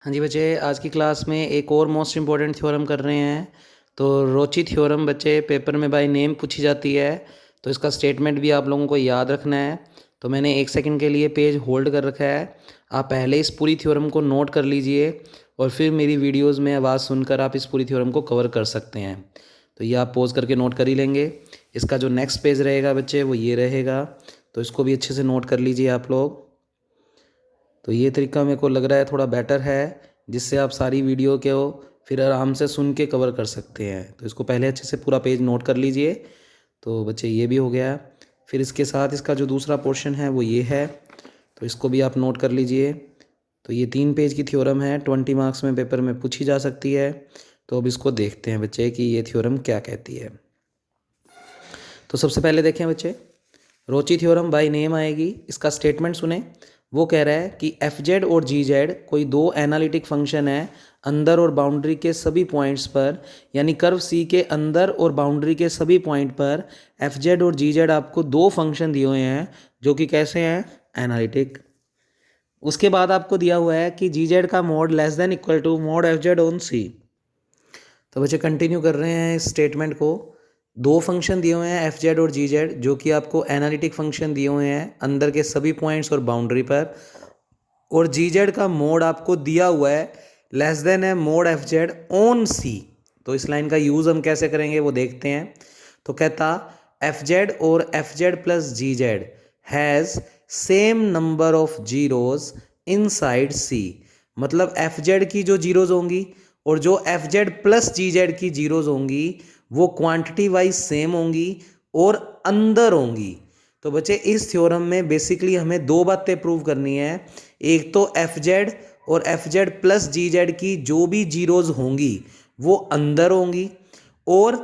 हाँ जी बच्चे, आज की क्लास में एक और मोस्ट इम्पॉर्टेंट थ्योरम कर रहे हैं। तो रोची थ्योरम बच्चे पेपर में बाय नेम पूछी जाती है, तो इसका स्टेटमेंट भी आप लोगों को याद रखना है। तो मैंने 1 सेकंड के लिए पेज होल्ड कर रखा है। आप पहले इस पूरी थ्योरम को नोट कर लीजिए और फिर मेरी वीडियोज़ में आवाज़ सुनकर आप इस पूरी थ्योरम को कवर कर सकते हैं। तो ये आप पॉज करके नोट कर ही लेंगे। इसका जो नेक्स्ट पेज रहेगा बच्चे वो ये रहेगा, तो इसको भी अच्छे से नोट कर लीजिए आप लोग। तो ये तरीका मेरे को लग रहा है थोड़ा बेटर है, जिससे आप सारी वीडियो को फिर आराम से सुन के कवर कर सकते हैं। तो इसको पहले अच्छे से पूरा पेज नोट कर लीजिए। तो बच्चे ये भी हो गया। फिर इसके साथ इसका जो दूसरा पोर्शन है वो ये है, तो इसको भी आप नोट कर लीजिए। तो ये 3 पेज की थ्योरम है, 20 मार्क्स में पेपर में पूछी जा सकती है। तो अब इसको देखते हैं बच्चे कि ये थ्योरम क्या कहती है। तो सबसे पहले देखें बच्चे, रोची थ्योरम बाय नेम आएगी। इसका स्टेटमेंट सुने। वो कह रहा है कि एफ जेड और जी जेड कोई दो एनालिटिक फंक्शन है अंदर और बाउंड्री के सभी पॉइंट्स पर, यानी कर्व सी के अंदर और बाउंड्री के सभी पॉइंट पर एफ जेड और जी जेड आपको दो फंक्शन दिए हुए हैं जो कि कैसे हैं, एनालिटिक। उसके बाद आपको दिया हुआ है कि जी जेड का mod less than equal to mod F Z on C. तो बच्चे कंटिन्यू कर रहे हैं इस स्टेटमेंट को। दो फंक्शन दिए हुए हैं एफ जेड और जी जेड, जो कि आपको एनालिटिक फंक्शन दिए हुए हैं अंदर के सभी पॉइंट्स और बाउंड्री पर, और जी जेड का मोड आपको दिया हुआ है लेस देन है mod F Z on C. तो इस लाइन का यूज़ हम कैसे करेंगे वो देखते हैं। तो कहता एफ जेड और F Z plus G Z has same number of zeros inside C. मतलब एफ जेड की जो जीरोज होंगी और जो F Z plus G Z की जीरोज होंगी वो क्वांटिटी वाइज सेम होंगी और अंदर होंगी। तो बच्चे इस थ्योरम में बेसिकली हमें दो बातें प्रूव करनी है। एक तो एफ जेड और F Z plus G Z की जो भी जीरोज होंगी वो अंदर होंगी, और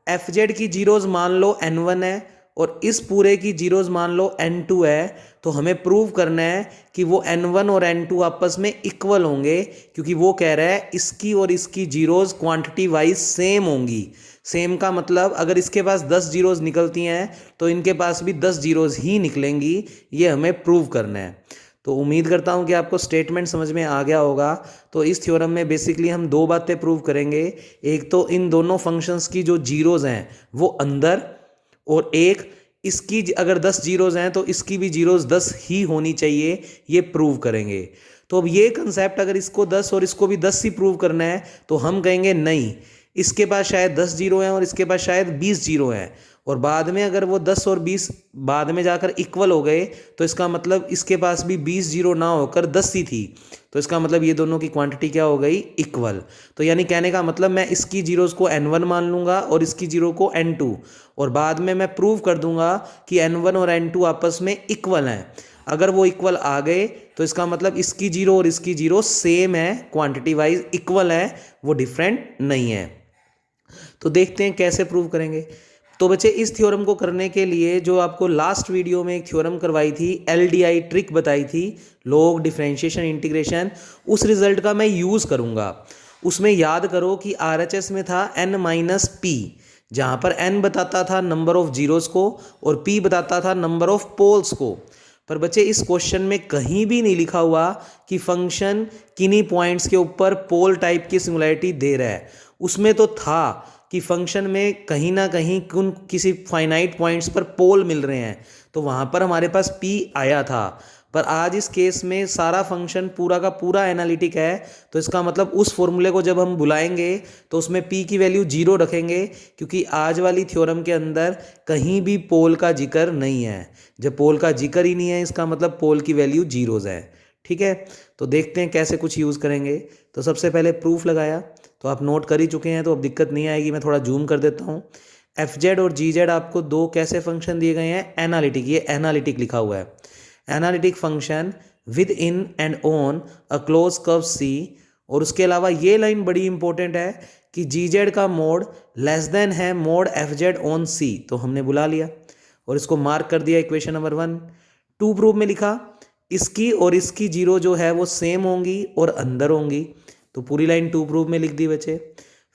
एफ जेड की जीरोज मान लो n1 है और इस पूरे की जीरोज मान लो n2 है। तो हमें प्रूव करना है कि वो n1 और n2 आपस में इक्वल होंगे, क्योंकि वो कह रहा है इसकी और इसकी जीरोज क्वांटिटी वाइज सेम होंगी। सेम का मतलब अगर इसके पास 10 जीरोज निकलती हैं तो इनके पास भी 10 जीरोज ही निकलेंगी। ये हमें प्रूव करना है। तो उम्मीद करता हूँ कि आपको स्टेटमेंट समझ में आ गया होगा। तो इस थ्योरम में बेसिकली हम दो बातें प्रूव करेंगे। एक तो इन दोनों फंक्शंस की जो जीरोज हैं वो अंदर, और एक इसकी अगर 10 जीरोज हैं तो इसकी भी जीरोज 10 ही होनी चाहिए, ये प्रूव करेंगे। तो अब ये कंसेप्ट अगर इसको 10 और इसको भी 10 ही प्रूव करना है तो हम कहेंगे नहीं, इसके पास शायद 10 जीरो हैं और इसके पास शायद 20 जीरो हैं, और बाद में अगर वो 10 और 20 बाद में जाकर इक्वल हो गए तो इसका मतलब इसके पास भी 20 जीरो ना होकर 10 ही थी। तो इसका मतलब ये दोनों की क्वांटिटी क्या हो गई, इक्वल। तो यानी कहने का मतलब मैं इसकी जीरोस को n1 मान लूंगा और इसकी जीरो को n2, और बाद में मैं प्रूव कर दूंगा कि n1 और n2 आपस में इक्वल हैं। अगर वो इक्वल आ गए तो इसका मतलब इसकी जीरो और इसकी जीरो सेम है, क्वांटिटी वाइज इक्वल है, वो डिफरेंट नहीं है। तो देखते हैं कैसे प्रूव करेंगे। तो बच्चे इस थ्योरम को करने के लिए जो आपको लास्ट वीडियो में एक थ्योरम करवाई थी, एलडीआई ट्रिक बताई थी, लॉग डिफरेंशिएशन इंटीग्रेशन, उस रिजल्ट का मैं यूज़ करूँगा। उसमें याद करो कि आरएचएस में था n माइनस पी, जहाँ पर n बताता था नंबर ऑफ जीरोस को और p बताता था नंबर ऑफ पोल्स को। पर बच्चे इस क्वेश्चन में कहीं भी नहीं लिखा हुआ कि फंक्शन किन्हीं पॉइंट्स के ऊपर पोल टाइप की सिंगुलैरिटी दे रहा है। उसमें तो था कि फंक्शन में कहीं ना कहीं किसी फाइनाइट पॉइंट्स पर पोल मिल रहे हैं, तो वहाँ पर हमारे पास p आया था। पर आज इस केस में सारा फंक्शन पूरा का पूरा एनालिटिक है, तो इसका मतलब उस फॉर्मूले को जब हम बुलाएंगे तो उसमें p की वैल्यू 0 रखेंगे, क्योंकि आज वाली थ्योरम के अंदर कहीं भी पोल का जिक्र नहीं है। जब पोल का जिक्र ही नहीं है इसका मतलब पोल की वैल्यू जीरोज है। ठीक है, तो देखते हैं कैसे कुछ यूज़ करेंगे। तो सबसे पहले प्रूफ लगाया, तो आप नोट कर ही चुके हैं तो अब दिक्कत नहीं आएगी। मैं थोड़ा जूम कर देता हूँ। एफ जेड और जी जेड आपको दो कैसे फंक्शन दिए गए हैं, एनालिटिक, ये एनालिटिक लिखा हुआ है। Analytic function within and on a close curve C, और उसके अलावा ये लाइन बड़ी इंपॉर्टेंट है कि जी जेड का मोड लेस देन है mod F Z on C. तो हमने बुला लिया और इसको मार्क कर दिया इक्वेशन नंबर 1। टू प्रूफ में लिखा इसकी और इसकी जीरो जो है वो सेम होंगी और अंदर होंगी, तो पूरी लाइन टू प्रूव में लिख दी बच्चे।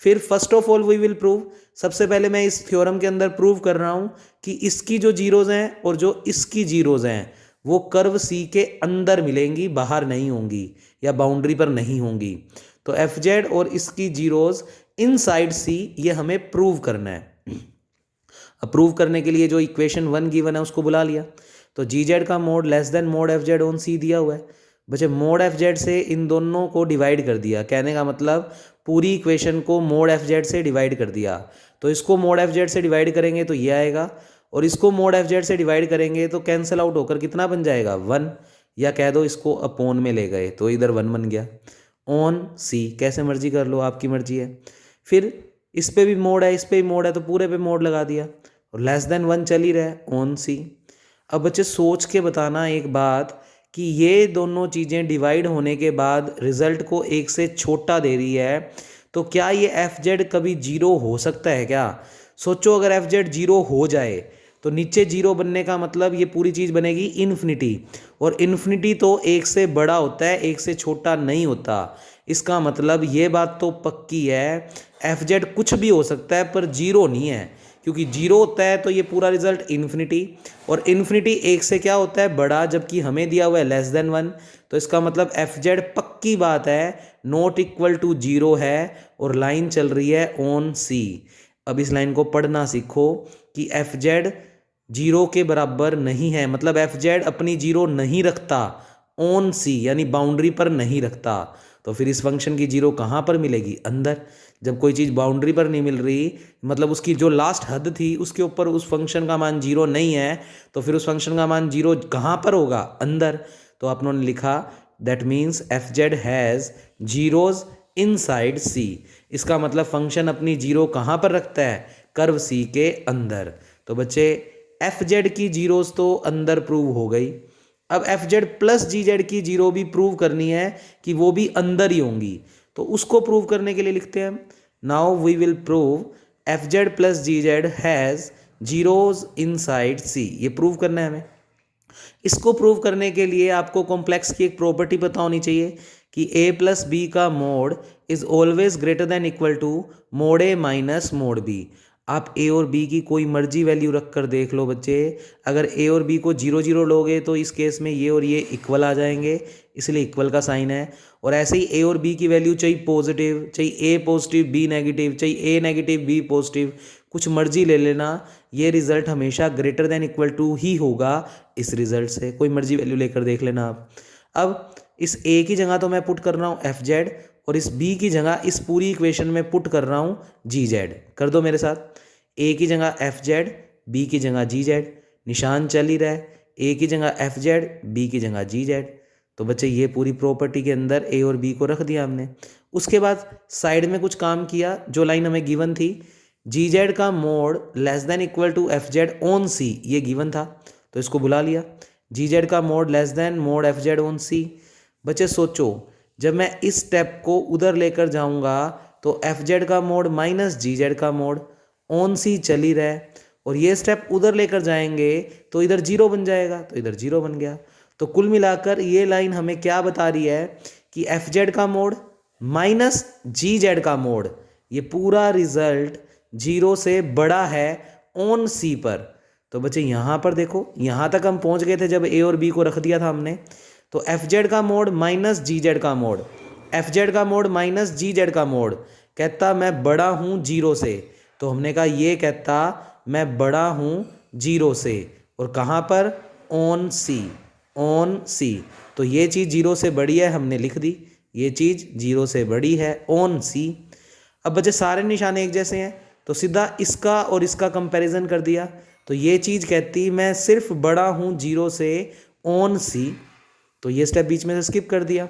फिर first of all we will prove, सबसे पहले मैं इस थ्योरम के अंदर प्रूव कर रहा हूं कि इसकी जो जीरोज हैं और जो इसकी जीरोज हैं वो कर्व सी के अंदर मिलेंगी, बाहर नहीं होंगी। या बाउंड्री पर नहीं होंगी। तो एफ जेड और इसकी जीरोज इनसाइड सी ये हमें प्रूव करना है। अब प्रूव करने के लिए जो इक्वेशन 1 गिवन है उसको बुला लिया। तो जी जेड का mod less than mod F Z on C दिया हुआ है। बच्चे मोड एफ जेड से इन दोनों को डिवाइड कर दिया, कहने का मतलब पूरी इक्वेशन को मोड एफ जेड से डिवाइड कर दिया। तो इसको मोड एफ जेड से डिवाइड करेंगे तो ये आएगा, और इसको मोड एफ जेड से डिवाइड करेंगे तो कैंसिल आउट होकर कितना बन जाएगा 1, या कह दो इसको अपॉन में ले गए तो इधर 1 बन गया। ऑन सी कैसे मर्जी कर लो, आपकी मर्जी है। फिर इस पे भी मोड है, इस पे भी मोड है, तो पूरे पे मोड लगा दिया, और लेस देन 1 चल ही रहा है ऑन सी। अब बच्चे सोच के बताना एक बात कि ये दोनों चीज़ें डिवाइड होने के बाद रिजल्ट को 1 से छोटा दे रही है, तो क्या ये एफ जेड कभी जीरो हो सकता है क्या? सोचो, अगर एफ जेड जीरो हो जाए तो नीचे जीरो बनने का मतलब ये पूरी चीज़ बनेगी इन्फिनिटी, और इन्फिनिटी तो 1 से बड़ा होता है, 1 से छोटा नहीं होता। इसका मतलब ये बात तो पक्की है, एफ जेड कुछ भी हो सकता है पर जीरो नहीं है, क्योंकि जीरो होता है तो ये पूरा रिजल्ट इन्फिनिटी, और इन्फिनिटी 1 से क्या होता है बड़ा, जबकि हमें दिया हुआ है लेस देन 1। तो इसका मतलब एफ जेड पक्की बात है नॉट इक्वल टू जीरो है, और लाइन चल रही है ऑन सी। अब इस लाइन को पढ़ना सीखो कि एफ जेड जीरो के बराबर नहीं है, मतलब एफ जेड अपनी जीरो नहीं रखता ऑन सी, यानी बाउंड्री पर नहीं रखता। तो फिर इस फंक्शन की जीरो कहाँ पर मिलेगी? अंदर। जब कोई चीज़ बाउंड्री पर नहीं मिल रही, मतलब उसकी जो लास्ट हद थी उसके ऊपर उस फंक्शन का मान जीरो नहीं है, तो फिर उस फंक्शन का मान जीरो कहाँ पर होगा? अंदर। तो आप लोगों ने लिखा that means F Z has zeros inside C. इसका मतलब फंक्शन अपनी जीरो कहाँ पर रखता है? कर्व सी के अंदर। तो बच्चे एफ जेड की जीरोज तो अंदर प्रूव हो गई। अब F Z plus G Z की जीरो भी प्रूव करनी है कि वो भी अंदर ही होंगी, तो उसको प्रूव करने के लिए लिखते हैं now we will prove F Z plus G Z has zeros inside C. ये प्रूव करना है हमें। इसको प्रूव करने के लिए आपको कॉम्प्लेक्स की एक प्रॉपर्टी पता होनी चाहिए कि a प्लस बी का mod is always greater than equal to mod a minus mod b। आप a और b की कोई मर्जी वैल्यू रख कर देख लो बच्चे, अगर a और b को 0 0 लोगे तो इस केस में ये और ये इक्वल आ जाएंगे, इसलिए इक्वल का साइन है। और ऐसे ही a और b की वैल्यू चाहिए पॉजिटिव, चाहिए a पॉजिटिव b नेगेटिव, चाहिए a नेगेटिव b पॉजिटिव, कुछ मर्जी ले लेना, ये रिजल्ट हमेशा ग्रेटर देन इक्वल टू ही होगा इस रिजल्ट से। कोई मर्जी वैल्यू लेकर देख लेना आप। अब इस a की जगह तो मैं पुट कर रहा हूँ एफ जेड, और इस b की जगह इस पूरी इक्वेशन में पुट कर रहा हूँ जी जेड। कर दो मेरे साथ, a की जगह एफ जेड, b की जगह जी जेड, निशान चल ही रहा है, a की जगह एफ जेड, b की जगह जी जेड। तो बच्चे ये पूरी प्रॉपर्टी के अंदर a और b को रख दिया हमने। उसके बाद साइड में कुछ काम किया, जो लाइन हमें गिवन थी जी जेड का mod less than equal to F Z on C, ये गिवन था, तो इसको बुला लिया। जी जेड का mod less than mod F Z on C. बच्चे सोचो, जब मैं इस स्टेप को उधर लेकर जाऊंगा तो एफ जेड का मोड माइनस जी जेड का मोड ऑन सी चल ही रहा है, और ये स्टेप उधर लेकर जाएंगे तो इधर जीरो बन जाएगा, तो इधर जीरो बन गया। तो कुल मिलाकर ये लाइन हमें क्या बता रही है कि एफ जेड का मोड माइनस जी जेड का मोड, ये पूरा रिजल्ट जीरो से बड़ा है ऑन सी पर। तो बच्चे यहाँ पर देखो, यहाँ तक हम पहुँच गए थे जब ए और बी को रख दिया था हमने। तो एफ जेड का मोड माइनस जी जेड का मोड, एफ जेड का मोड माइनस जी जेड का मोड कहता मैं बड़ा हूँ जीरो से, तो हमने कहा ये कहता मैं बड़ा हूँ जीरो से, और कहाँ पर? On C, on C. तो ये चीज़ जीरो से बड़ी है, हमने लिख दी, ये चीज़ जीरो से बड़ी है ऑन सी। अब बच्चे सारे निशाने एक जैसे हैं, तो सीधा इसका और इसका कंपैरिजन कर दिया, तो ये चीज़ कहती मैं सिर्फ बड़ा हूँ जीरो से ऑन सी, तो ये स्टेप बीच में से स्किप कर दिया।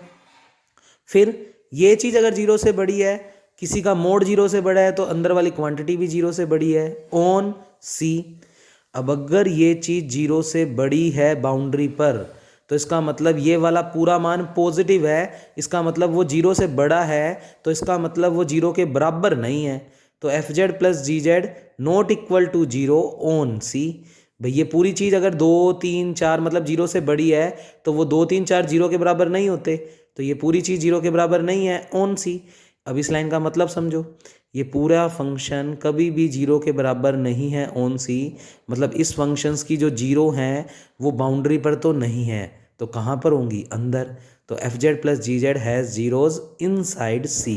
फिर ये चीज़ अगर जीरो से बड़ी है, किसी का मोड जीरो से बड़ा है, तो अंदर वाली क्वांटिटी भी जीरो से बड़ी है ऑन सी। अब अगर ये चीज़ जीरो से बड़ी है बाउंड्री पर, तो इसका मतलब ये वाला पूरा मान पॉजिटिव है, इसका मतलब वो जीरो से बड़ा है, तो इसका मतलब वो जीरो के बराबर नहीं है। तो F Z plus G Z not equal to zero on C. भाई ये पूरी चीज़ अगर 2 3 4 मतलब जीरो से बड़ी है, तो वो 2 3 4 जीरो के बराबर नहीं होते, तो ये पूरी चीज़ जीरो के बराबर नहीं है ऑन सी। अब इस लाइन का मतलब समझो, ये पूरा फंक्शन कभी भी जीरो के बराबर नहीं है ऑन सी, मतलब इस फंक्शंस की जो जीरो हैं वो बाउंड्री पर तो नहीं है, तो कहाँ पर होंगी? अंदर। तो F Z plus G Z has zeros inside C.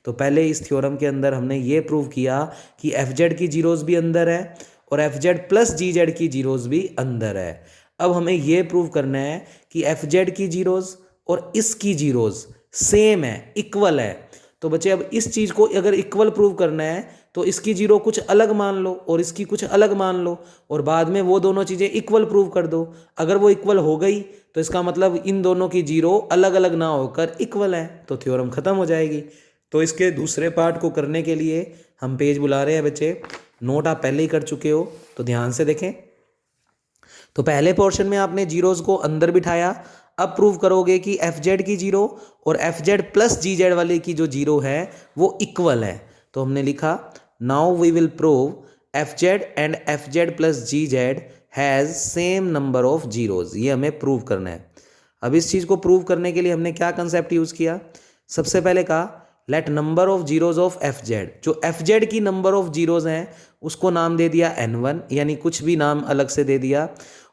तो पहले इस थ्योरम के अंदर हमने ये प्रूव किया कि एफ जेड की जीरोज भी अंदर है और F Z plus G Z की जीरोज भी अंदर है। अब हमें ये प्रूव करना है कि एफ जेड की जीरोज और इसकी जीरोज सेम है, इक्वल है। तो बच्चे अब इस चीज़ को अगर इक्वल प्रूव करना है तो इसकी जीरो कुछ अलग मान लो और इसकी कुछ अलग मान लो और बाद में वो दोनों चीज़ें इक्वल प्रूव कर दो। अगर वो इक्वल हो गई तो इसका मतलब इन दोनों की जीरो अलग अलग ना होकर इक्वल है, तो थ्योरम खत्म हो जाएगी। तो इसके दूसरे पार्ट को करने के लिए हम पेज बुला रहे हैं बच्चे। नोट आप पहले ही कर चुके हो तो ध्यान से देखें। तो पहले पोर्शन में आपने जीरोज को अंदर बिठाया। अब प्रूव करोगे कि एफ जेड की जीरो और F Z plus G Z वाले की जो जीरो है वो इक्वल है। तो हमने लिखा now we will prove F Z and F Z plus G Z has same number of zeros. ये हमें प्रूव करना है। अब इस चीज़ को प्रूव करने के लिए हमने क्या कंसेप्ट यूज़ किया? सबसे पहले कहा let number of zeros of F Z. जो एफ जेड की नंबर ऑफ जीरोज हैं उसको नाम दे दिया n1, यानी कुछ भी नाम अलग से दे दिया।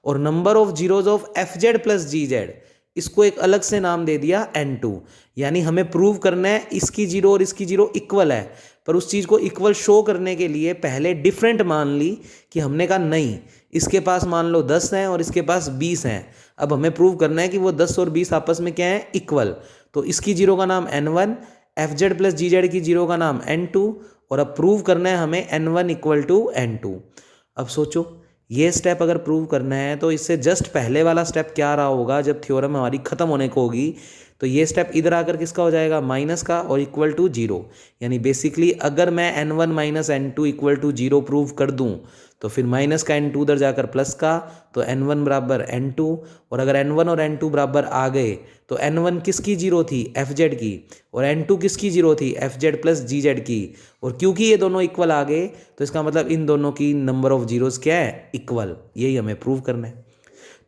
और number of zeros of F Z plus G Z, इसको एक अलग से नाम दे दिया n2। यानी हमें प्रूव करना है इसकी जीरो और इसकी जीरो इक्वल है, पर उस चीज़ को इक्वल शो करने के लिए पहले डिफरेंट मान ली कि हमने कहा नहीं, इसके पास मान लो 10 हैं और इसके पास 20 हैं। अब हमें प्रूव करना है कि वो 10 और 20 आपस में क्या है? इक्वल। तो इसकी जीरो का नाम n1, F Z plus G Z की जीरो का नाम n2, और अब प्रूव करना है हमें n1 इक्वल टू n2। अब सोचो ये स्टेप अगर प्रूव करना है तो इससे जस्ट पहले वाला स्टेप क्या रहा होगा जब थ्योरम हमारी खत्म होने को होगी? तो ये स्टेप इधर आकर किसका हो जाएगा? माइनस का, और इक्वल टू जीरो। यानी बेसिकली अगर मैं n1 minus n2 equal to zero prove कर दूं तो फिर माइनस का n2 उधर जाकर प्लस का, तो n1 बराबर n2। और अगर n1 और n2 बराबर आ गए तो n1 किसकी जीरो थी? एफ जेड की, और n2 किसकी जीरो थी? F Z plus G Z की। और क्योंकि ये दोनों इक्वल आ गए तो इसका मतलब इन दोनों की नंबर ऑफ जीरोस क्या है? इक्वल। यही हमें प्रूव करना है।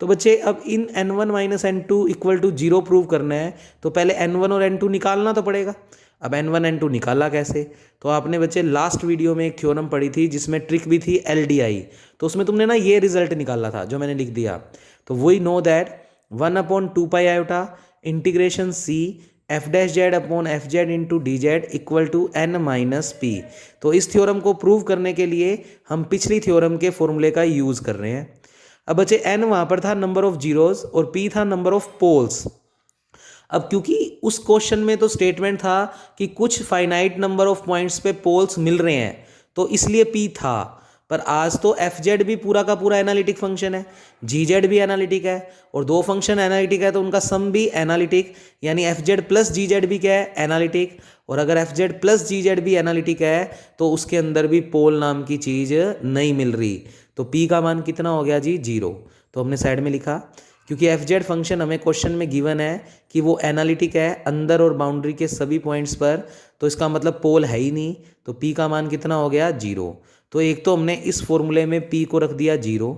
तो बच्चे अब इन n1 minus n2 equal to zero prove करना है तो पहले n1 और n2 निकालना तो पड़ेगा। अब n1 n2 निकाला कैसे? तो आपने बच्चे लास्ट वीडियो में एक थ्योरम पढ़ी थी जिसमें ट्रिक भी थी LDI, तो उसमें तुमने ना ये रिजल्ट निकाला था जो मैंने लिख दिया। तो we know that 1/2 iota integration C F dash Z upon F Z into D Z equal to n minus P. तो इस थ्योरम को प्रूव करने के लिए हम पिछली थ्योरम के फॉर्मूले का यूज़ कर रहे हैं। अब बच्चे n वहाँ पर था नंबर ऑफ जीरोस और p था नंबर ऑफ पोल्स। अब क्योंकि उस क्वेश्चन में तो स्टेटमेंट था कि कुछ फाइनाइट नंबर ऑफ पॉइंट्स पे पोल्स मिल रहे हैं तो इसलिए p था, पर आज तो एफ जेड भी पूरा का पूरा एनालिटिक फंक्शन है, जी जेड भी एनालिटिक है, और दो फंक्शन एनालिटिक है तो उनका सम भी एनालिटिक, यानी F Z plus G Z भी क्या है? एनालिटिक। और अगर F Z plus G Z भी एनालिटिक है तो उसके अंदर भी पोल नाम की चीज़ नहीं मिल रही। तो p का मान कितना हो गया जी? 0। तो हमने साइड में लिखा क्योंकि एफ जेड फंक्शन हमें क्वेश्चन में गिवन है कि वो एनालिटिक है अंदर और बाउंड्री के सभी पॉइंट्स पर, तो इसका मतलब पोल है ही नहीं। तो p का मान कितना हो गया? 0। तो एक तो हमने इस फॉर्मूले में p को रख दिया 0,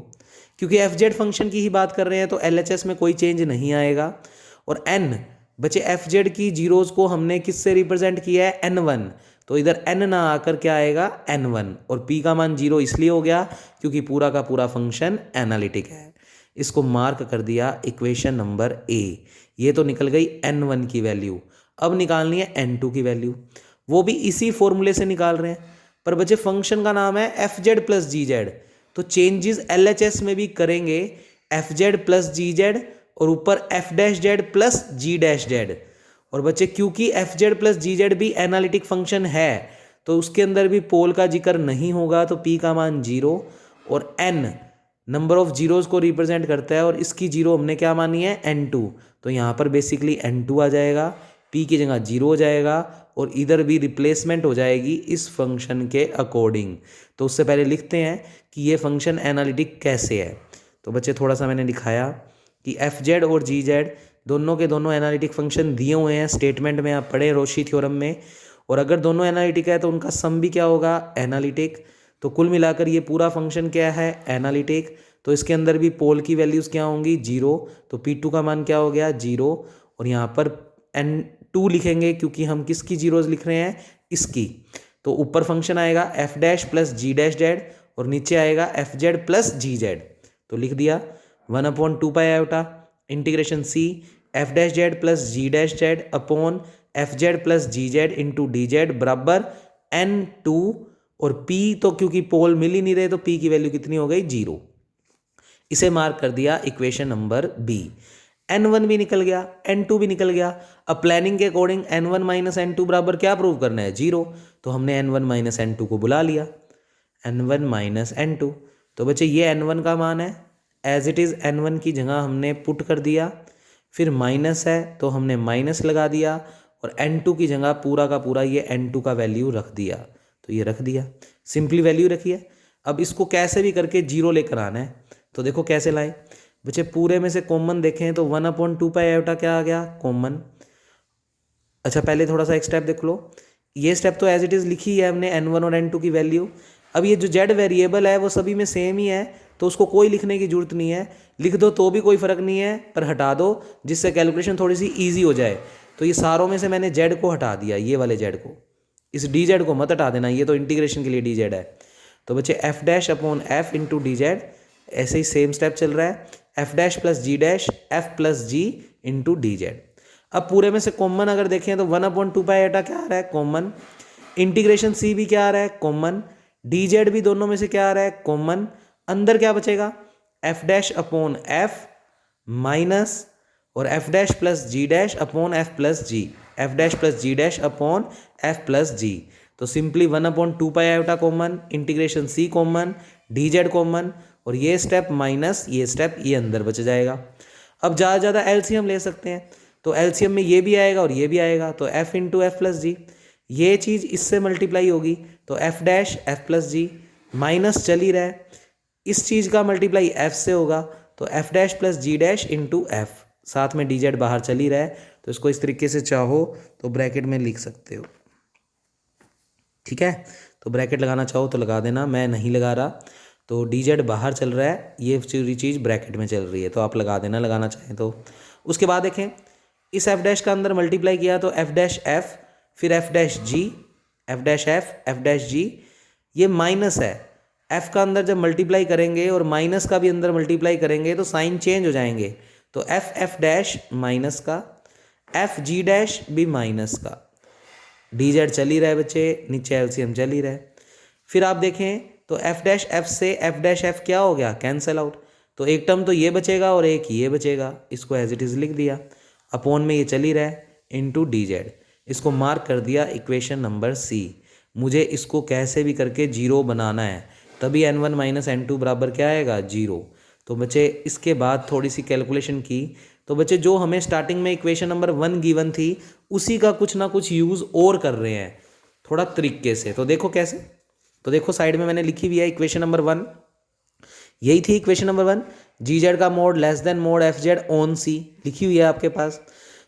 क्योंकि एफ जेड फंक्शन की ही बात कर रहे हैं तो LHS में कोई चेंज नहीं आएगा। और n बचे एफ जेड की जीरोज को हमने किससे रिप्रेजेंट किया है? n1, तो इधर n ना आकर क्या आएगा? n1। और p का मान 0 इसलिए हो गया क्योंकि पूरा का पूरा फंक्शन एनालिटिक है। इसको मार्क कर दिया इक्वेशन नंबर A। ये तो निकल गई n1 की वैल्यू। अब निकालनी है n2 की वैल्यू, वो भी इसी फॉर्मूले से निकाल रहे हैं। पर बच्चे फंक्शन का नाम है F Z plus G Z, तो चेंजेस LHS में भी करेंगे F Z plus G Z और ऊपर F dash Z plus G dash Z. और बच्चे क्योंकि F Z plus G Z भी एनालिटिक फंक्शन है तो उसके अंदर भी पोल का जिक्र नहीं होगा, तो p का मान 0 और n नंबर ऑफ जीरोज को रिप्रेजेंट करता है और इसकी जीरो हमने क्या मानी है? n2। तो यहाँ पर बेसिकली n2 आ जाएगा, p की जगह 0 हो जाएगा और इधर भी रिप्लेसमेंट हो जाएगी इस फंक्शन के अकॉर्डिंग। तो उससे पहले लिखते हैं कि ये फंक्शन एनालिटिक कैसे है। तो बच्चे थोड़ा सा मैंने दिखाया कि एफ जेड और जी जेड दोनों के दोनों एनालिटिक फंक्शन दिए हुए हैं, स्टेटमेंट में आप पढ़े रोशी थ्योरम में। और अगर दोनों एनालिटिक है तो उनका सम भी क्या होगा? एनालिटिक। तो कुल मिलाकर ये पूरा फंक्शन क्या है? एनालिटिक। तो इसके अंदर भी पोल की वैल्यूज़ क्या होंगी? 0। तो p2 का मान क्या हो गया? 0। और यहाँ पर n2 लिखेंगे क्योंकि हम किसकी जीरोज लिख रहे हैं? इसकी। तो ऊपर फंक्शन आएगा F dash plus G dash Z और नीचे आएगा F Z plus G Z. तो लिख दिया 1/2 iota integration C F dash Z plus G dash Z upon F Z plus G Z into D Z बराबर N2 और P तो क्योंकि पोल मिल ही नहीं रहे तो P की वैल्यू कितनी हो गई 0। इसे मार्क कर दिया इक्वेशन नंबर बी। N1 भी निकल गया, N2 भी निकल गया। अब प्लानिंग के अकॉर्डिंग N1 माइनस N2 बराबर क्या प्रूव करना है 0, तो हमने N1 माइनस N2 को बुला लिया, N1 माइनस N2। तो बच्चे ये N1 का मान है, एज इट इज़ N1 की जगह हमने पुट कर दिया, फिर माइनस है तो हमने माइनस लगा दिया और N2 की जगह पूरा का पूरा ये N2 का वैल्यू रख दिया, तो ये रख दिया, सिंपली वैल्यू रखी है। अब इसको कैसे भी करके 0 लेकर आना है, तो देखो कैसे लाए बच्चे, पूरे में से कॉमन देखें तो 1/2 पाई आयोटा क्या आ गया कॉमन। अच्छा पहले थोड़ा सा एक स्टेप देख लो, ये स्टेप तो एज इट इज़ लिखी है हमने N1 और N2 की वैल्यू। अब ये जो जेड वेरिएबल है वो सभी में सेम ही है, तो उसको कोई लिखने की जरूरत नहीं है, लिख दो तो भी कोई फ़र्क नहीं है, पर हटा दो जिससे कैलकुलेशन थोड़ी सी ईजी हो जाए। तो ये सारों में से मैंने जेड को हटा दिया, ये वाले जेड को, इस डी जेड को मत हटा देना, ये तो इंटीग्रेशन के लिए डी जेड है। तो बच्चे F dash upon F into D Z, ऐसे ही सेम स्टेप चल रहा है, F dash plus G dash F plus जी इंटू डी जेड। अब पूरे में से कॉमन अगर देखें तो 1/2 पाई आयोटा क्या आ रहा है कॉमन, इंटीग्रेशन सी भी क्या आ रहा है कॉमन, डी जेड भी दोनों में से क्या आ रहा है कॉमन, अंदर क्या बचेगा F dash upon F minus और F dash plus G dash upon F plus G, F dash plus G dash upon F plus G. तो simply 1/2 pi iota common, integration C common, D Z common, और ये step minus ये step ये अंदर बच जाएगा। अब ज़्यादा ज़्यादा एलसीएम ले सकते हैं, तो एलसीएम में ये भी आएगा और ये भी आएगा, तो एफ इंटू एफ प्लस जी, ये चीज़ इससे मल्टीप्लाई होगी तो एफ डैश एफ प्लस जी, माइनस चल ही रहा है, इस चीज़ का मल्टीप्लाई एफ से होगा तो F dash plus G dash into F, साथ में डी जेड बाहर चल ही रहा है, तो इसको इस तरीके से चाहो तो ब्रैकेट में लिख सकते हो, ठीक है। तो ब्रैकेट लगाना चाहो तो लगा देना, मैं नहीं लगा रहा, तो डी जेड बाहर चल रहा है, ये पूरी चीज़ ब्रैकेट में चल रही है, तो आप लगा देना लगाना चाहें तो। उसके बाद देखें इस एफ डैश का अंदर मल्टीप्लाई किया तो एफ डैश एफ, फिर एफ डैश जी, एफ डैश एफ डैश जी, ये माइनस है, एफ का अंदर जब मल्टीप्लाई करेंगे और माइनस का भी अंदर मल्टीप्लाई करेंगे तो साइन चेंज हो जाएंगे, तो एफ एफ डैश माइनस का, एफ जी डैश भी माइनस का, डी जेड चल ही रहा है बच्चे, नीचे एलसीएम चल ही रहा है। फिर आप देखें तो एफ डैश एफ से एफ डैश एफ क्या हो गया कैंसिल आउट, तो एक टर्म तो ये बचेगा और एक ये बचेगा, इसको एज इट इज़ लिख दिया, अपॉन में ये चल ही रहा है इंटू डी जेड, इसको मार्क कर दिया इक्वेशन नंबर सी। मुझे इसको कैसे भी करके 0 बनाना है, तभी N1 माइनस N2 बराबर क्या आएगा 0। तो बच्चे इसके बाद थोड़ी सी कैलकुलेशन की, तो बच्चे जो हमें स्टार्टिंग में इक्वेशन नंबर 1 गिवन थी उसी का कुछ ना कुछ यूज़ और कर रहे हैं थोड़ा तरीके से। तो देखो कैसे, तो देखो साइड में मैंने लिखी हुई है इक्वेशन नंबर 1, यही थी इक्वेशन नंबर 1, जी जेड का mod less than mod F Z on C लिखी हुई है आपके पास।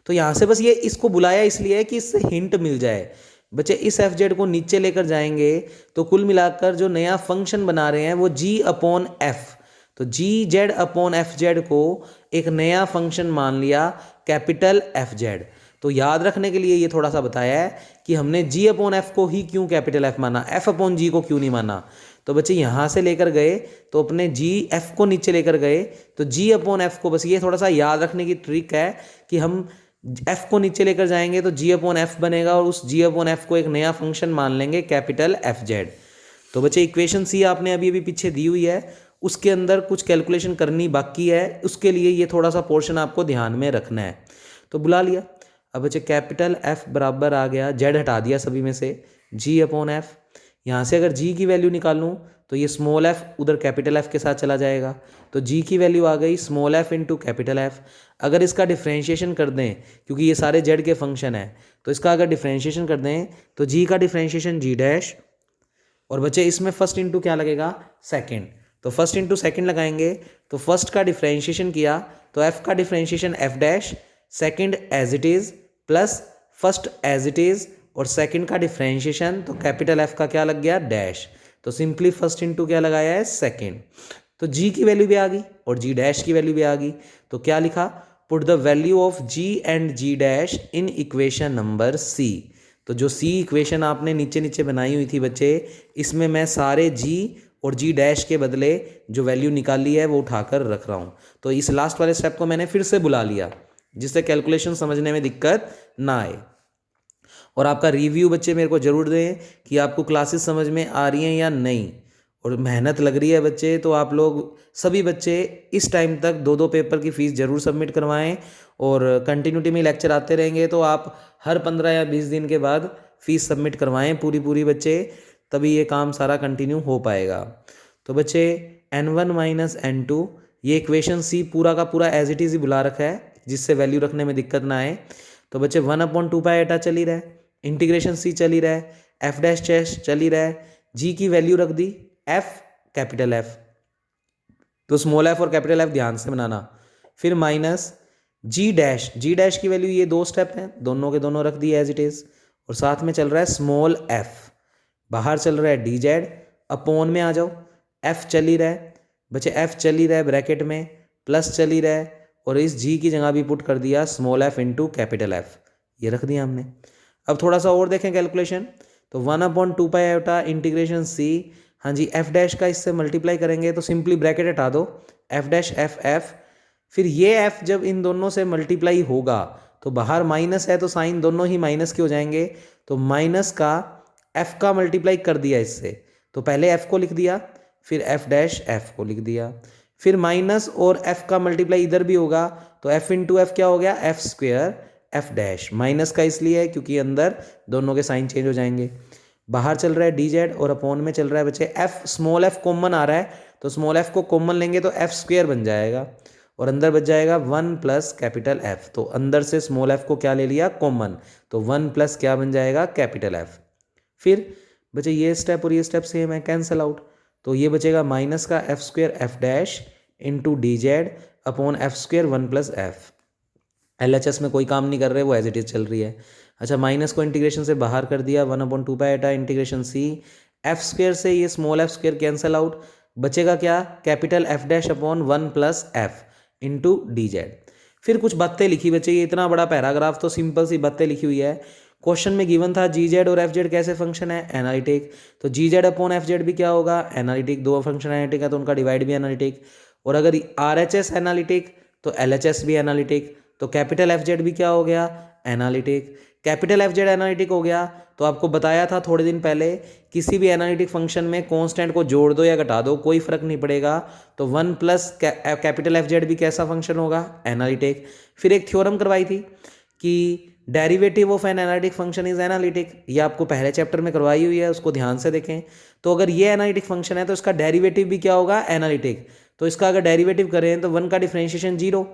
तो यहाँ से बस ये इसको बुलाया इसलिए है कि इससे हिंट मिल जाए बच्चे, इस एफ जेड को नीचे लेकर जाएंगे तो कुल मिलाकर जो नया फंक्शन बना रहे हैं वो जी अपॉन एफ, तो G Z upon F Z को एक नया फंक्शन मान लिया कैपिटल एफ जेड। तो याद रखने के लिए ये थोड़ा सा बताया है कि हमने जी अपॉन एफ को ही क्यों कैपिटल एफ माना, एफ अपॉन जी को क्यों नहीं माना। तो बच्चे यहाँ से लेकर गए तो अपने जी एफ को नीचे लेकर गए, तो जी अपॉन एफ को, बस ये थोड़ा सा याद रखने की ट्रिक है कि हम एफ को नीचे लेकर जाएंगे तो जी अपॉन एफ बनेगा और उस जी अपॉन एफ को एक नया फंक्शन मान लेंगे कैपिटल एफ जेड। तो बच्चे इक्वेशन सी आपने अभी अभी पीछे दी हुई है, उसके अंदर कुछ कैलकुलेशन करनी बाकी है, उसके लिए ये थोड़ा सा पोर्शन आपको ध्यान में रखना है। तो बुला लिया, अब बच्चे कैपिटल एफ बराबर आ गया, जेड हटा दिया सभी में से, जी अपॉन एफ, यहाँ से अगर जी की वैल्यू निकालूँ तो ये स्मॉल एफ उधर कैपिटल एफ के साथ चला जाएगा, तो जी की वैल्यू आ गई small F into capital F. अगर इसका डिफ्रेंशिएशन कर दें, क्योंकि ये सारे जेड के फंक्शन है, तो इसका अगर डिफ्रेंशिएशन कर दें तो जी का डिफ्रेंशिएशन जी डैश, और बच्चे इसमें फर्स्ट इंटू क्या लगेगा सेकेंड, तो फर्स्ट इंटू सेकेंड लगाएंगे, तो फर्स्ट का डिफ्रेंशिएशन किया तो एफ का differentiation F dash, second as it is plus first as it is, और सेकंड का डिफ्रेंशिएशन तो कैपिटल एफ का क्या लग गया डैश, तो सिंपली फर्स्ट इंटू क्या लगाया है सेकंड। तो जी की वैल्यू भी आ गई और जी डैश की वैल्यू भी आ गई, तो क्या लिखा, put the value of G and G dash in equation number C. तो जो सी इक्वेशन आपने नीचे नीचे बनाई हुई थी बच्चे, इसमें मैं सारे जी और जी डैश के बदले जो वैल्यू निकाली है वो उठाकर रख रहा हूँ। तो इस लास्ट वाले स्टेप को मैंने फिर से बुला लिया, जिससे कैलकुलेशन समझने में दिक्कत ना आए। और आपका रिव्यू बच्चे मेरे को ज़रूर दें कि आपको क्लासेस समझ में आ रही हैं या नहीं, और मेहनत लग रही है बच्चे तो आप लोग सभी बच्चे इस टाइम तक 2-2 पेपर की फ़ीस ज़रूर सबमिट करवाएं, और कंटिन्यूटी में लेक्चर आते रहेंगे तो आप हर 15 या 20 दिन के बाद फ़ीस सबमिट करवाएं पूरी बच्चे, तभी ये काम सारा कंटिन्यू हो पाएगा। तो बच्चे n1 माइनस n2, ये इक्वेशन सी पूरा का पूरा एज इट इज़ ही बुला रखा है जिससे वैल्यू रखने में दिक्कत ना आए। तो बच्चे 1/2 एटा चल ही रहा है, इंटीग्रेशन सी चल ही रहा है, एफ डैश चैश चल ही रहा है, जी की वैल्यू रख दी एफ कैपिटल एफ, तो स्मॉल एफ और कैपिटल एफ ध्यान से बनाना। फिर माइनस जी डैश की वैल्यू, ये 2 स्टेप हैं, दोनों के दोनों रख दिए एज इट इज़, और साथ में चल रहा है स्मॉल एफ, बाहर चल रहा है डी जेड, अपॉन में आ जाओ, एफ चल ही रहा है बच्चे, एफ चल ही रहा है ब्रैकेट में, प्लस चल ही रहा है, और इस जी की जगह भी पुट कर दिया small F into capital F, ये रख दिया हमने। अब थोड़ा सा और देखें कैलकुलेशन, तो 1/2 एटा इंटीग्रेशन सी, हाँ जी एफ डैश का इससे मल्टीप्लाई करेंगे तो सिंपली ब्रैकेट हटा दो, एफ डैश एफ, फिर ये एफ जब इन दोनों से मल्टीप्लाई होगा तो बाहर माइनस है तो साइन दोनों ही माइनस के हो जाएंगे, तो माइनस का एफ का मल्टीप्लाई कर दिया इससे, तो पहले एफ को लिख दिया, फिर एफ डैश एफ को लिख दिया, फिर माइनस और एफ का मल्टीप्लाई इधर भी होगा तो एफ इंटू एफ क्या हो गया, F square F dash, minus का इसलिए है क्योंकि अंदर दोनों के साइन चेंज हो जाएंगे। बाहर चल रहा है डी जेड और अपॉन में चल रहा है बच्चे एफ, स्मॉल एफ कॉमन आ रहा है तो स्मॉल एफ को कॉमन लेंगे तो एफ स्क्वेयर बन जाएगा, और अंदर बच जाएगा 1 प्लस कैपिटल एफ, तो अंदर से स्मॉल एफ को क्या ले लिया कॉमन, तो 1 प्लस क्या बन जाएगा कैपिटल एफ। फिर बचे ये स्टेप और ये स्टेप सेम है, कैंसल आउट, तो ये बचेगा माइनस का F square F dash into D Z upon F square 1 plus F. LHS में कोई काम नहीं कर रहे, वो एज इट इज चल रही है। अच्छा, माइनस को इंटीग्रेशन से बाहर कर दिया, 1/2 एटा इंटीग्रेशन सी, एफ स्क्वेयर से ये small F square cancel out, बचेगा क्या capital F dash upon 1 plus F into D Z. फिर कुछ बातें लिखी बच्चे, ये इतना बड़ा पैराग्राफ तो सिंपल सी बातें लिखी हुई है। क्वेश्चन में गिवन था जी जेड और एफ जेड कैसे फंक्शन है, एनालिटिक, तो G Z upon F Z भी क्या होगा एनालिटिक, दो फंक्शन एनालिटिक है तो उनका डिवाइड भी एनालिटिक, और अगर आर एच एस एनालिटिक तो एल एच एस भी एनालिटिक, तो कैपिटल एफ जेड भी क्या हो गया analytic, capital F Z analytic हो गया। तो आपको बताया था थोड़े दिन पहले, किसी भी एनालिटिक फंक्शन में कांस्टेंट को जोड़ दो या घटा दो कोई फर्क नहीं पड़ेगा, तो 1 प्लस कैपिटल एफ जेड भी कैसा फंक्शन होगा एनालिटिक। फिर एक थ्योरम करवाई थी कि derivative of an analytic function is analytic, ये आपको पहले चैप्टर में करवाई हुई है, उसको ध्यान से देखें। तो अगर ये एनालिटिक फंक्शन है तो इसका डेरिवेटिव भी क्या होगा एनालिटिक, तो इसका अगर डेरिवेटिव करें तो 1 का डिफरेंशिएशन 0,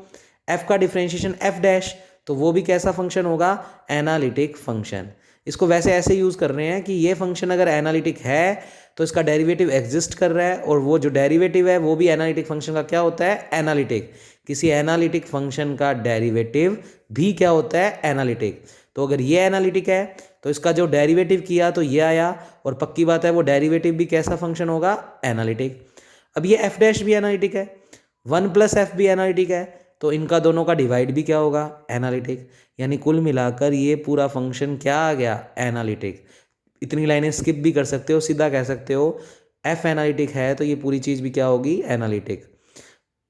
एफ का डिफरेंशिएशन एफ डैश, तो वो भी कैसा फंक्शन होगा एनालिटिक फंक्शन। इसको वैसे ऐसे यूज़ कर रहे हैं कि ये फंक्शन अगर एनालिटिक है तो इसका डेरिवेटिव एग्जिस्ट कर रहा है, और वो जो डेरिवेटिव है वो भी एनालिटिक फंक्शन का क्या होता है एनालिटिक, किसी एनालिटिक फंक्शन का डेरिवेटिव भी क्या होता है एनालिटिक। तो अगर ये एनालिटिक है तो इसका जो डेरिवेटिव किया तो ये आया, और पक्की बात है वो डेरिवेटिव भी कैसा फंक्शन होगा एनालिटिक। अब ये एफ डैश भी एनालिटिक है, 1 प्लस एफ भी एनालिटिक है, तो इनका दोनों का डिवाइड भी क्या होगा एनालिटिक, यानी कुल मिलाकर ये पूरा फंक्शन क्या आ गया एनालिटिक। इतनी लाइनें स्किप भी कर सकते हो, सीधा कह सकते हो एफ एनालिटिक है तो ये पूरी चीज़ भी क्या होगी एनालिटिक,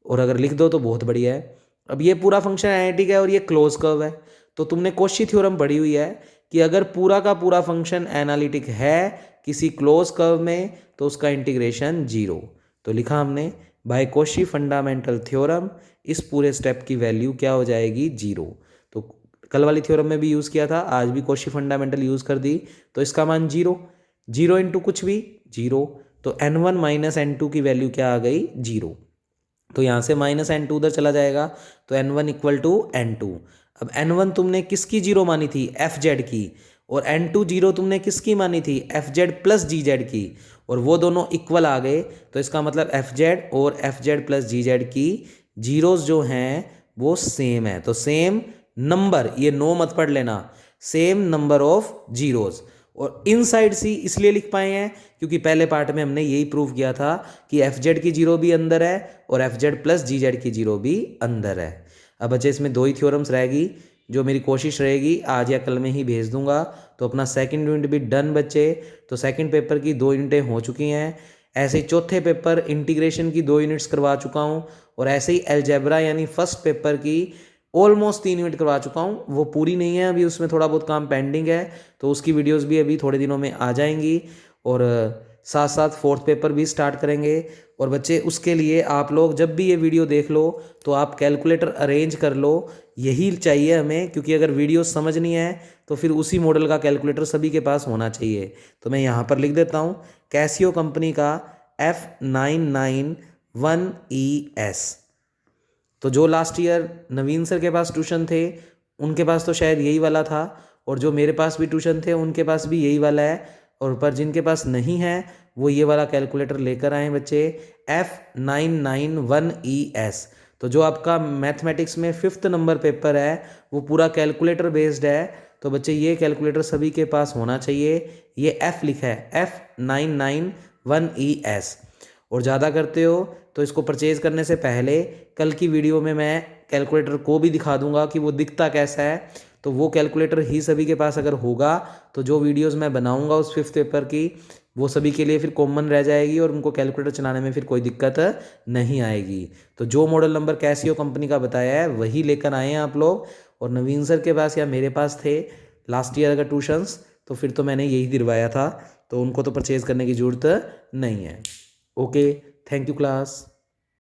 और अगर लिख दो तो बहुत बढ़िया है। अब ये पूरा फंक्शन एनालिटिक है और ये क्लोज कर्व है, तो तुमने कॉची थ्योरम पढ़ी हुई है कि अगर पूरा का पूरा फंक्शन एनालिटिक है किसी क्लोज कर्व में तो उसका इंटीग्रेशन 0, तो लिखा हमने बाय कॉची फंडामेंटल थ्योरम इस पूरे स्टेप की वैल्यू क्या हो जाएगी 0। तो कल वाली थ्योरम में भी यूज़ किया था, आज भी कॉची फंडामेंटल यूज़ कर दी, तो इसका मान 0 इंटू कुछ भी 0, तो n1 माइनस n2 की वैल्यू क्या आ गई 0, तो यहाँ से माइनस n2 उधर चला जाएगा तो n1 इक्वल टू n2। अब n1 तुमने किसकी 0 मानी थी एफ जेड की, और n2 0 तुमने किसकी मानी थी F Z plus G Z की, और वो दोनों इक्वल आ गए, तो इसका मतलब एफ जेड और F Z plus G Z की जीरोस जो हैं वो सेम है, तो सेम नंबर, ये नो मत पढ़ लेना, सेम नंबर ऑफ जीरोस। और इनसाइड सी इसलिए लिख पाए हैं क्योंकि पहले पार्ट में हमने यही प्रूव किया था कि एफ जेड की 0 भी अंदर है और F Z plus G Z की 0 भी अंदर है। अब बच्चे इसमें 2 ही थ्योरम्स रहेगी, जो मेरी कोशिश रहेगी आज या कल में ही भेज दूंगा, तो अपना सेकंड यूनिट भी डन बच्चे। तो सेकंड पेपर की 2 यूनिटें हो चुकी हैं, ऐसे ही चौथे पेपर इंटीग्रेशन की 2 यूनिट्स करवा चुका हूँ, और ऐसे ही अलजेब्रा यानी फर्स्ट पेपर की ऑलमोस्ट 3 यूनिट करवा चुका हूँ, वो पूरी नहीं है अभी, उसमें थोड़ा बहुत काम पेंडिंग है, तो उसकी वीडियोस भी अभी थोड़े दिनों में आ जाएंगी। और साथ साथ फोर्थ पेपर भी स्टार्ट करेंगे। और बच्चे उसके लिए आप लोग जब भी ये वीडियो देख लो तो आप कैलकुलेटर अरेंज कर लो, यही चाहिए हमें, क्योंकि अगर वीडियो समझ नहीं है तो फिर उसी मॉडल का कैलकुलेटर सभी के पास होना चाहिए। तो मैं यहाँ पर लिख देता हूँ कैसियो कंपनी का F991ES। तो जो लास्ट ईयर नवीन सर के पास ट्यूशन थे उनके पास तो शायद यही वाला था, और जो मेरे पास भी ट्यूशन थे उनके पास भी यही वाला है। और पर जिनके पास नहीं है वो ये वाला कैलकुलेटर लेकर आए बच्चे, F991ES। तो जो आपका मैथमेटिक्स में 5th नंबर पेपर है वो पूरा कैलकुलेटर बेस्ड है। तो बच्चे ये कैलकुलेटर सभी के पास होना चाहिए। ये F लिखा है, F991ES। और ज़्यादा करते हो तो इसको परचेज़ करने से पहले कल की वीडियो में मैं कैलकुलेटर को भी दिखा दूंगा कि वो दिखता कैसा है। तो वो कैलकुलेटर ही सभी के पास अगर होगा तो जो वीडियोस मैं बनाऊंगा उस 5th पेपर की वो सभी के लिए फिर कॉमन रह जाएगी और उनको कैलकुलेटर चलाने में फिर कोई दिक्कत नहीं आएगी। तो जो मॉडल नंबर कैसियो कंपनी का बताया है वही लेकर आए हैं आप लोग। और नवीन सर के पास या मेरे पास थे लास्ट ईयर अगर ट्यूशन्स, तो फिर तो मैंने यही दिलवाया था, तो उनको तो परचेज़ करने की ज़रूरत नहीं है। Okay, thank you class.